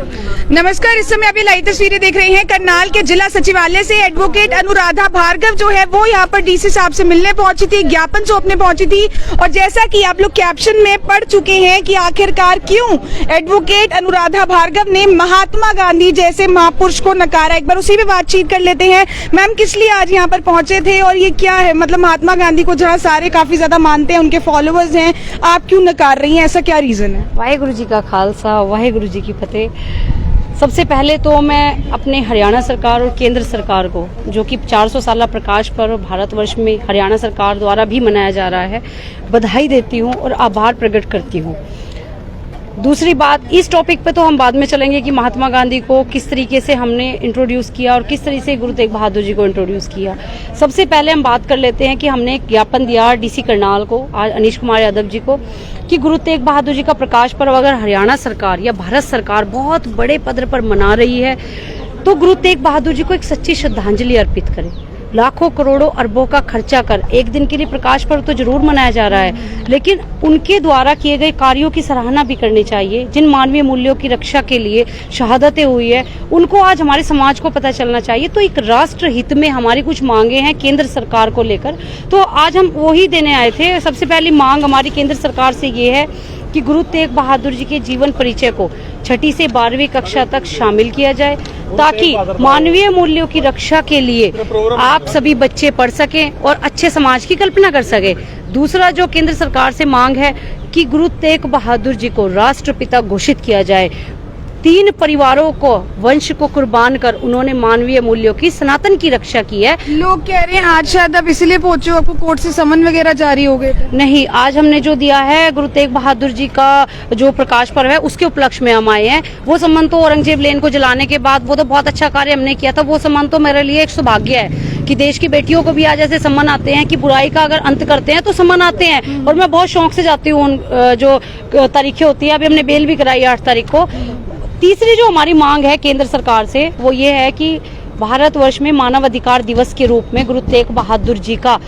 नमस्कार, इस समय आप ये लाइव तस्वीरें देख रहे हैं करनाल के जिला सचिवालय से। एडवोकेट अनुराधा भार्गव जो है वो यहाँ पर डीसी साहब से मिलने पहुंची थी, ज्ञापन सौंपने पहुंची थी। और जैसा कि आप लोग कैप्शन में पढ़ चुके हैं कि आखिरकार क्यों एडवोकेट अनुराधा भार्गव ने महात्मा गांधी जैसे महापुरुष को नकारा, एक बार उसी पे बातचीत कर लेते हैं। मैम, किस लिए आज यहाँ पर पहुंचे थे और ये क्या है, मतलब महात्मा गांधी को जहाँ सारे काफी ज्यादा मानते हैं, उनके फॉलोअर्स हैं, आप क्यों नकार रही हैं, ऐसा क्या रीजन है? वाहेगुरु जी का खालसा, वाहेगुरु जी की फतेह। सबसे पहले तो मैं अपने हरियाणा सरकार और केंद्र सरकार को, जो कि 400 साल प्रकाश पर्व भारतवर्ष में हरियाणा सरकार द्वारा भी मनाया जा रहा है, बधाई देती हूँ और आभार प्रकट करती हूँ। दूसरी बात, इस टॉपिक पे तो हम बाद में चलेंगे कि महात्मा गांधी को किस तरीके से हमने इंट्रोड्यूस किया और किस तरीके से गुरु तेग बहादुर जी को इंट्रोड्यूस किया। सबसे पहले हम बात कर लेते हैं कि हमने एक ज्ञापन दिया डीसी करनाल को, आज अनीश कुमार यादव जी को, कि गुरु तेग बहादुर जी का प्रकाश पर्व अगर हरियाणा सरकार या भारत सरकार बहुत बड़े पद पर मना रही है तो गुरु तेग बहादुर जी को एक सच्ची श्रद्धांजलि अर्पित करें। लाखों करोड़ों अरबों का खर्चा कर एक दिन के लिए प्रकाश पर्व तो जरूर मनाया जा रहा है, लेकिन उनके द्वारा किए गए कार्यों की सराहना भी करनी चाहिए। जिन मानवीय मूल्यों की रक्षा के लिए शहादतें हुई है, उनको आज हमारे समाज को पता चलना चाहिए। तो एक राष्ट्र हित में हमारी कुछ मांगे हैं केंद्र सरकार को लेकर, तो आज हम वही देने आए थे। सबसे पहली मांग हमारी केंद्र सरकार से ये है कि गुरु तेग बहादुर जी के जीवन परिचय को 6ठी से 12वीं कक्षा तक शामिल किया जाए, ताकि मानवीय मूल्यों की रक्षा के लिए आप सभी बच्चे पढ़ सकें और अच्छे समाज की कल्पना कर सकें। दूसरा जो केंद्र सरकार से मांग है कि गुरु तेग बहादुर जी को राष्ट्रपिता घोषित किया जाए। 3 परिवारों को, वंश को कुर्बान कर उन्होंने मानवीय मूल्यों की, सनातन की रक्षा की है। लोग कह रहे हैं आज शायद आप इसलिए पहुंचे हो, आपको कोर्ट से समन वगैरह जारी हो गए थे? नहीं, आज हमने जो दिया है गुरु तेग बहादुर जी का जो प्रकाश पर्व है उसके उपलक्ष्य में हम आए हैं। वो सम्मान तो औरंगजेब लेन को जलाने के बाद वो तो बहुत अच्छा कार्य हमने किया था। वो सम्मान तो मेरे लिए एक सौभाग्य है कि देश की बेटियों को भी आज ऐसे सम्मान आते हैं कि बुराई का अगर अंत करते हैं तो सम्मान आते हैं। और मैं बहुत शौक से जाती हूँ जो तारीखें होती है। अभी हमने बेल भी कराई 8 तारीख को। तीसरी जो हमारी मांग है केंद्र सरकार से वो ये है कि भारतवर्ष में मानव अधिकार दिवस के रूप में गुरु तेग बहादुर जी का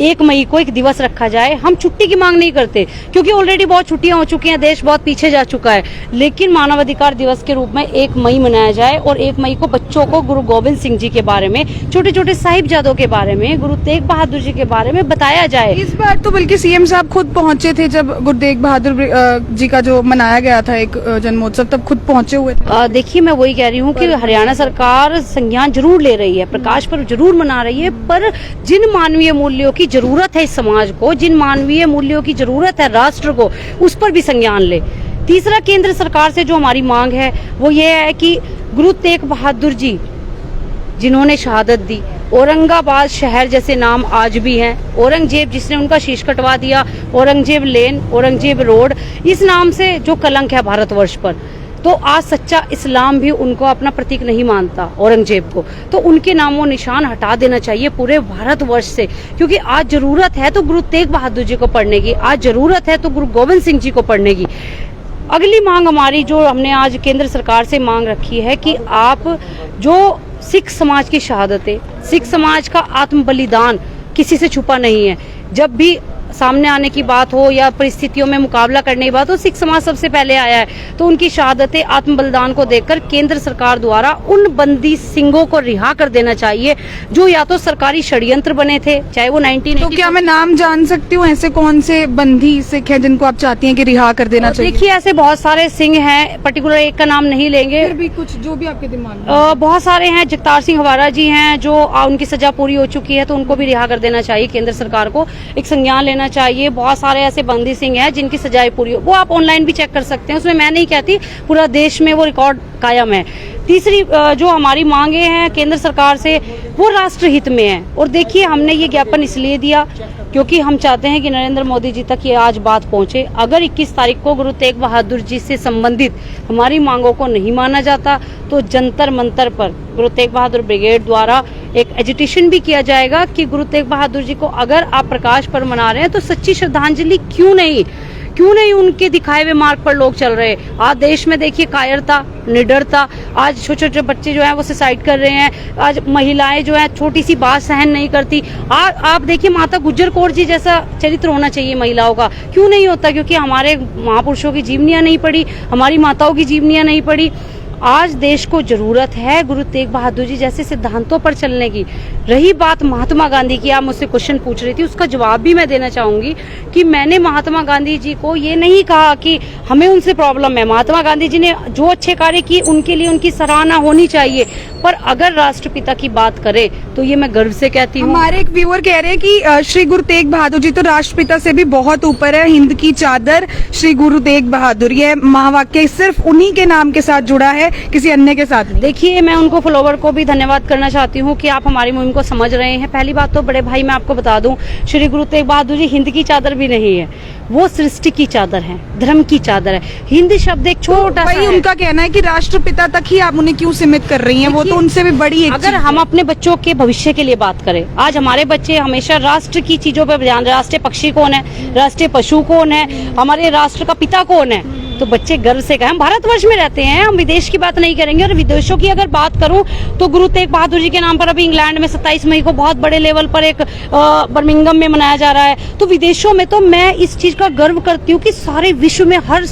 1 मई को एक दिवस रखा जाए। हम छुट्टी की मांग नहीं करते क्योंकि ऑलरेडी बहुत छुट्टियां हो चुकी हैं, देश बहुत पीछे जा चुका है, लेकिन मानव अधिकार दिवस के रूप में 1 मई मनाया जाए और 1 मई को बच्चों को गुरु गोविंद सिंह जी के बारे में, छोटे छोटे साहिबजादों के बारे में, गुरु तेग बहादुर जी के बारे में बताया जाए। इस बार तो बल्कि सीएम साहब खुद पहुंचे थे जब गुरु तेग बहादुर जी का जो मनाया गया था एक जन्मोत्सव, तब खुद पहुंचे हुए थे। देखिए, मैं वही कह रही हूँ कि हरियाणा सरकार संज्ञान जरूर ले रही है, प्रकाश पर्व जरूर मना रही है, पर जिन मानवीय मूल्यों की जरूरत है इस समाज को, जिन मानवीय मूल्यों की जरूरत है राष्ट्र को, उस पर भी संज्ञान ले। तीसरा, केंद्र सरकार से जो हमारी मांग है वो ये है कि गुरु तेग बहादुर जी जिन्होंने शहादत दी, औरंगाबाद शहर जैसे नाम आज भी हैं, औरंगजेब जिसने उनका शीश कटवा दिया, औरंगजेब लेन, औरंगजेब रोड, इस नाम से जो कलंक है भारतवर्ष पर, तो आज सच्चा इस्लाम भी उनको अपना प्रतीक नहीं मानता औरंगजेब को, तो उनके नामों निशान हटा देना चाहिए पूरे भारतवर्ष से। क्योंकि आज जरूरत है तो गुरु तेग बहादुर जी को पढ़ने की, आज जरूरत है तो गुरु गोविंद सिंह जी को पढ़ने की। अगली मांग हमारी जो हमने आज केंद्र सरकार से मांग रखी है कि आप जो सिख समाज की शहादतें, सिख समाज का आत्म बलिदान किसी से छुपा नहीं है। जब भी सामने आने की बात हो या परिस्थितियों में मुकाबला करने की बात हो, सिख समाज सबसे पहले आया है। तो उनकी शहादतें, आत्म बलिदान को देखकर केंद्र सरकार द्वारा उन बंदी सिंहों को रिहा कर देना चाहिए जो या तो सरकारी षड्यंत्र बने थे, चाहे वो 1980। तो क्या मैं नाम जान सकती हूँ ऐसे कौन से बंदी सिख हैं जिनको आप चाहती हैं कि रिहा कर देना चाहिए? देखिए, ऐसे बहुत सारे सिंह हैं, पर्टिकुलर एक का नाम नहीं लेंगे, फिर भी कुछ जो भी आपके दिमाग में। बहुत सारे हैं। जगतार सिंह हवारा जी हैं जो उनकी सजा पूरी हो चुकी है, तो उनको भी रिहा कर देना चाहिए। केंद्र सरकार को एक संज्ञान लेना चाहिए। बहुत सारे ऐसे बंदी सिंह हैं जिनकी सजाएं पूरी हो, वो आप ऑनलाइन भी चेक कर सकते हैं, उसमें मैं नहीं कहती, पूरा देश में वो रिकॉर्ड कायम है। तीसरी जो हमारी मांगे हैं केंद्र सरकार से वो राष्ट्र हित में है। और देखिए, हमने ये ज्ञापन इसलिए दिया क्योंकि हम चाहते हैं कि नरेंद्र मोदी जी तक ये आज बात पहुंचे। अगर 21 तारीख को गुरु तेग बहादुर जी से संबंधित हमारी मांगों को नहीं माना जाता तो जंतर मंतर पर गुरु तेग बहादुर ब्रिगेड द्वारा एक एजिटेशन भी किया जाएगा कि गुरु तेग बहादुर जी को अगर आप प्रकाश पर्व मना रहे हैं तो सच्ची श्रद्धांजलि क्यों नहीं, क्यों नहीं उनके दिखाए हुए मार्ग पर लोग चल रहे? आज देश में देखिए कायरता, निडरता, आज छोटे छोटे बच्चे जो हैं वो सुसाइड कर रहे हैं, आज महिलाएं जो हैं छोटी सी बात सहन नहीं करती। आप देखिए माता गुज्जर कौर जी जैसा चरित्र होना चाहिए महिलाओं का, क्यों नहीं होता? क्योंकि हमारे महापुरुषों की जीवनियां नहीं पढ़ी, हमारी माताओं की जीवनियां नहीं पढ़ी। आज देश को जरूरत है गुरु तेग बहादुर जी जैसे सिद्धांतों पर चलने की। रही बात महात्मा गांधी की, आप मुझसे क्वेश्चन पूछ रही थी, उसका जवाब भी मैं देना चाहूंगी कि मैंने महात्मा गांधी जी को ये नहीं कहा कि हमें उनसे प्रॉब्लम है। महात्मा गांधी जी ने जो अच्छे कार्य किए उनके लिए उनकी सराहना होनी चाहिए, पर अगर राष्ट्रपिता की बात करें तो ये मैं गर्व से कहती हूँ। हमारे एक व्यूअर कह रहे हैं कि श्री गुरु तेग बहादुर जी तो राष्ट्रपिता से भी बहुत ऊपर है। हिंद की चादर श्री गुरु तेग बहादुर, ये महावाक्य सिर्फ उन्हीं के नाम के साथ जुड़ा है, किसी अन्य के साथ नहीं। देखिए, मैं उनको फॉलोवर को भी धन्यवाद करना चाहती हूँ कि आप हमारी मुहिम को समझ रहे हैं। पहली बात तो बड़े भाई मैं आपको बता दूं, श्री गुरु तेग बहादुर जी हिंद की चादर भी नहीं है, वो सृष्टि की चादर है, धर्म की चादर है। हिंद शब्द एक छोटा सा है। उनका कहना है कि राष्ट्रपिता तक ही आप उन्हें क्यों सीमित कर रही हैं, वो तो उनसे भी बड़ी एक अगर हम अपने बच्चों के भविष्य के लिए बात करें, आज हमारे बच्चे हमेशा राष्ट्र की चीजों पर ध्यान, राष्ट्रीय पक्षी कौन है, राष्ट्रीय पशु कौन है, हमारे राष्ट्र का पिता कौन है, तो बच्चे गर्व से कहें हम भारतवर्ष में रहते हैं, हम विदेश की बात नहीं करेंगे। और विदेशों की अगर बात करूं तो गुरु तेग बहादुर जी के नाम पर अभी इंग्लैंड में 27 मई को बहुत बड़े लेवल पर एक बर्मिंघम में मनाया जा रहा है। तो विदेशों में तो मैं इस चीज का गर्व करती हूँ कि सारे विश्व में हर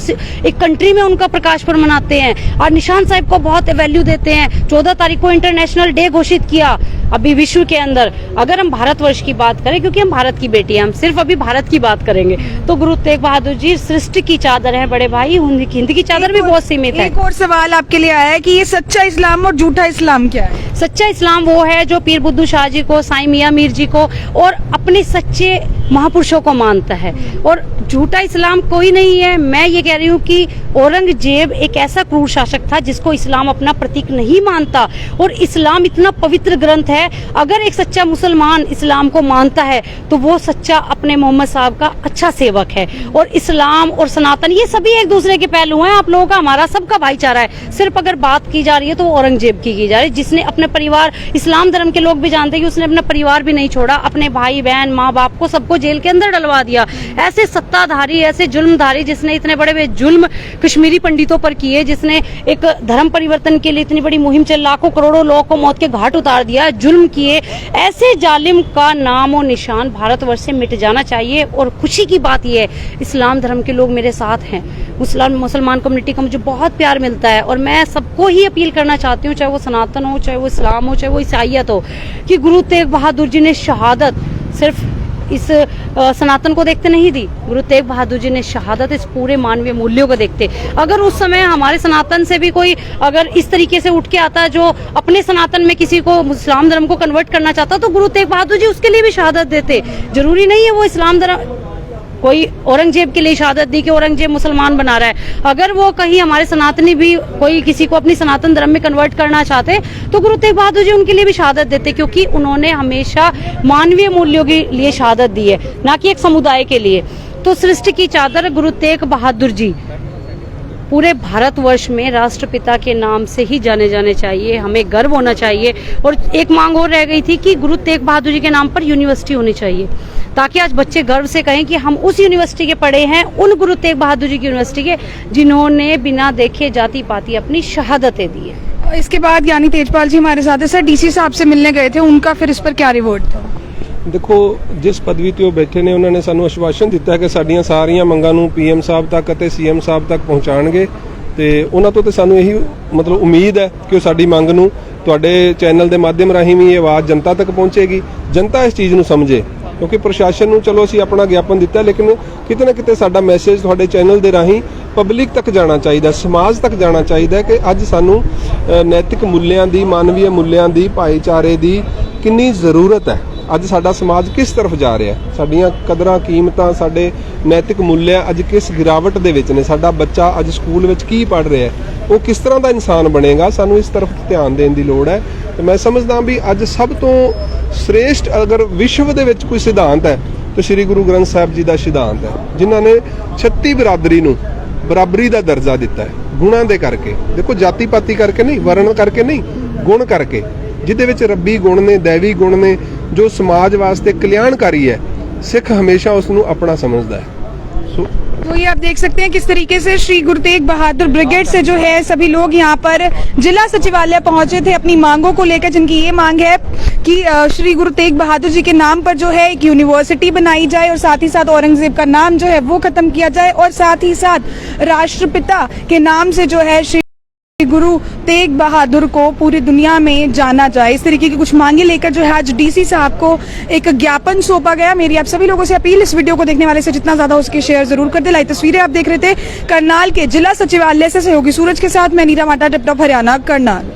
एक कंट्री में उनका प्रकाश पर्व मनाते हैं और निशान साहिब को बहुत वैल्यू देते हैं। 14 तारीख को इंटरनेशनल डे घोषित किया अभी विश्व के अंदर। अगर हम भारतवर्ष की बात करें, क्योंकि हम भारत की बेटी हैं, हम सिर्फ अभी भारत की बात करेंगे, तो गुरु तेग बहादुर जी सृष्टि की चादर है बड़े भाई, हिंद की चादर भी बहुत सीमित है। एक और सवाल आपके लिए आया है कि ये सच्चा इस्लाम और झूठा इस्लाम क्या है? सच्चा इस्लाम वो है जो पीर बुद्धू शाह जी को, साईं मियां मीर जी को और अपने सच्चे महापुरुषों को मानता है, और झूठा इस्लाम कोई नहीं है। मैं ये कह रही हूँ कि औरंगजेब एक ऐसा क्रूर शासक था जिसको इस्लाम अपना प्रतीक नहीं मानता, और इस्लाम इतना पवित्र ग्रंथ है, अगर एक सच्चा मुसलमान इस्लाम को मानता है तो वो सच्चा अपने मोहम्मद साहब का अच्छा सेवक है। और इस्लाम और सनातन ये सभी एक दूसरे के पहलू हैं। आप लोगों का, हमारा सबका भाईचारा है। सिर्फ अगर बात की जा रही है तो औरंगजेब की जा रही है, जिसने अपने परिवार, इस्लाम धर्म के लोग भी जानते हैं कि उसने अपना परिवार भी नहीं छोड़ा, अपने भाई बहन माँ बाप को सबको जेल के अंदर डलवा दिया। ऐसे सत्ताधारी, ऐसे जुल्मधारी जिसने इतने बड़े बड़े जुल्म कश्मीरी पंडितों पर किए, जिसने एक धर्म परिवर्तन के लिए इतनी बड़ी मुहिम चल, लाखों करोड़ों लोगों को मौत के घाट उतार दिया, जुल्म किए, ऐसे जालिम का नाम और निशान भारतवर्ष से मिट जाना चाहिए। और खुशी की बात यह है इस्लाम धर्म के लोग मेरे साथ हैं, मुसलमान कम्युनिटी का मुझे बहुत प्यार मिलता है, और मैं सबको ही अपील करना चाहती हूँ, चाहे वो सनातन हो, चाहे वो इस्लाम हो, चाहे वो ईसाईयत हो, कि गुरु तेग बहादुर जी ने शहादत सिर्फ इस सनातन को देखते नहीं दी, गुरु तेग बहादुर जी ने शहादत इस पूरे मानवीय मूल्यों को देखते। अगर उस समय हमारे सनातन से भी कोई अगर इस तरीके से उठ के आता जो अपने सनातन में किसी को इस्लाम धर्म को कन्वर्ट करना चाहता, तो गुरु तेग बहादुर जी उसके लिए भी शहादत देते। जरूरी नहीं है वो इस्लाम धर्म, कोई औरंगजेब के लिए शहादत दी कि औरंगजेब मुसलमान बना रहा है, अगर वो कहीं हमारे सनातनी भी कोई किसी को अपनी सनातन धर्म में कन्वर्ट करना चाहते तो गुरु तेग बहादुर जी उनके लिए भी शहादत देते, क्योंकि उन्होंने हमेशा मानवीय मूल्यों के लिए शहादत दी है, ना कि एक समुदाय के लिए। तो सृष्टि की चादर गुरु तेग बहादुर जी पूरे भारतवर्ष में राष्ट्रपिता के नाम से ही जाने जाने चाहिए, हमें गर्व होना चाहिए। और एक मांग और रह गई थी कि गुरु तेग बहादुर जी के नाम पर यूनिवर्सिटी होनी चाहिए, ताकि आज बच्चे गर्व से कहें कि हम उस यूनिवर्सिटी के पढ़े हैं, उन गुरु तेग बहादुर जी की यूनिवर्सिटी के, जिन्होंने बिना देखे जाति पाति अपनी शहादतें दी है। इसके बाद ज्ञानी तेजपाल जी हमारे साथ है। सर, डीसी साहब से मिलने गए थे, उनका फिर इस पर क्या रिवॉर्ड था? देखो, जिस पदवी ਤੇ ਉਹ ਬੈਠੇ ਨੇ ਉਹਨਾਂ ਨੇ ਸਾਨੂੰ ਆਸ਼ਵਾਸਨ ਦਿੱਤਾ ਹੈ ਕਿ ਸਾਡੀਆਂ ਸਾਰੀਆਂ ਮੰਗਾਂ ਨੂੰ ਪੀਐਮ ਸਾਹਿਬ ਤੱਕ ਅਤੇ ਸੀਐਮ ਸਾਹਿਬ ਤੱਕ ਪਹੁੰਚਾਣਗੇ, ਤੇ ਉਹਨਾਂ ਤੋਂ ਤੇ ਸਾਨੂੰ ਇਹੀ ਮਤਲਬ ਉਮੀਦ ਹੈ ਕਿ ਉਹ ਸਾਡੀ ਮੰਗ ਨੂੰ ਤੁਹਾਡੇ ਚੈਨਲ ਦੇ ਮਾਧਿਅਮ ਰਾਹੀਂ ਵੀ ਇਹ ਆਵਾਜ਼ ਜਨਤਾ ਤੱਕ ਪਹੁੰਚੇਗੀ, ਜਨਤਾ ਇਸ ਚੀਜ਼ ਨੂੰ ਸਮਝੇ। ਕਿਉਂਕਿ ਪ੍ਰਸ਼ਾਸਨ ਨੂੰ ਚਲੋ ਅਸੀਂ ਆਪਣਾ ਗਿਆਪਨ ਦਿੱਤਾ, ਲੇਕਿਨ ਕਿਤੇ ਨਾ ਕਿਤੇ ਸਾਡਾ ਮੈਸੇਜ ਤੁਹਾਡੇ ਚੈਨਲ ਦੇ ਰਾਹੀਂ ਪਬਲਿਕ ਤੱਕ ਜਾਣਾ ਚਾਹੀਦਾ, ਸਮਾਜ ਤੱਕ ਜਾਣਾ ਚਾਹੀਦਾ ਕਿ ਅੱਜ ਸਾਨੂੰ ਨੈਤਿਕ ਮੁੱਲਿਆਂ ਦੀ, ਮਾਨਵੀय ਮੁੱਲਿਆਂ ਦੀ, ਭਾਈਚਾਰੇ ਦੀ ਕਿੰਨੀ ਜ਼ਰੂਰਤ ਹੈ। ਅੱਜ ਸਾਡਾ ਸਮਾਜ ਕਿਸ ਤਰਫ ਜਾ ਰਿਹਾ, ਸਾਡੀਆਂ ਕਦਰਾਂ ਕੀਮਤਾਂ, ਸਾਡੇ ਨੈਤਿਕ ਮੁੱਲ ਅੱਜ ਕਿਸ ਗਿਰਾਵਟ ਦੇ ਵਿੱਚ ਨੇ, ਸਾਡਾ ਬੱਚਾ ਅੱਜ ਸਕੂਲ ਵਿੱਚ ਕੀ ਪੜ੍ਹ ਰਿਹਾ, ਉਹ ਕਿਸ ਤਰ੍ਹਾਂ ਦਾ ਇਨਸਾਨ ਬਣੇਗਾ, ਸਾਨੂੰ ਇਸ ਤਰਫ ਧਿਆਨ ਦੇਣ ਦੀ ਲੋੜ ਹੈ। ਤੇ ਮੈਂ ਸਮਝਦਾ ਵੀ ਅੱਜ ਸਭ ਤੋਂ श्रेष्ठ अगर विश्व ਦੇ ਵਿੱਚ ਕੋਈ ਸਿਧਾਂਤ ਹੈ ਤਾਂ ਸ਼੍ਰੀ ਗੁਰੂ ਗ੍ਰੰਥ ਸਾਹਿਬ ਜੀ ਦਾ ਸਿਧਾਂਤ ਹੈ, ਜਿਨ੍ਹਾਂ ਨੇ 36 ਬਰਾਦਰੀ ਨੂੰ ਬਰਾਬਰੀ ਦਾ ਦਰਜਾ ਦਿੱਤਾ ਹੈ ਗੁਣਾਂ ਦੇ ਕਰਕੇ। ਦੇਖੋ, ਜਾਤੀ ਪਾਤੀ ਕਰਕੇ ਨਹੀਂ, ਵਰਣ ਕਰਕੇ ਨਹੀਂ, ਗੁਣ ਕਰਕੇ, ਜਿਹਦੇ ਵਿੱਚ ਰੱਬੀ ਗੁਣ ਨੇ, दैवी ਗੁਣ ਨੇ, ਜੋ ਸਮਾਜ ਵਾਸਤੇ ਕਲਿਆਣਕਾਰੀ ਹੈ। ਸਿੱਖ ਹਮੇਸ਼ਾ ਉਸ ਨੂੰ ਆਪਣਾ ਸਮਝਦਾ ਹੈ। ਸੋ तो ये आप देख सकते हैं किस तरीके से श्री गुरु तेग बहादुर ब्रिगेड से जो है सभी लोग यहाँ पर जिला सचिवालय पहुंचे थे अपनी मांगों को लेकर, जिनकी ये मांग है कि श्री गुरु तेग बहादुर जी के नाम पर जो है एक यूनिवर्सिटी बनाई जाए और साथ ही साथ औरंगजेब का नाम जो है वो खत्म किया जाए और साथ ही साथ राष्ट्रपिता के नाम से जो है श्री गुरु तेग बहादुर को पूरी दुनिया में जाना जाए। इस तरीके की कुछ मांगे लेकर जो है आज डीसी साहब को एक ज्ञापन सौंपा गया। मेरी आप सभी लोगों से अपील, इस वीडियो को देखने वाले से जितना ज्यादा उसके शेयर जरूर कर दे। लाइव तस्वीरें आप देख रहे थे करनाल के जिला सचिवालय से सहयोगी सूरज के साथ मैं नीरा माटा, टिप टॉप हरियाणा, करनाल।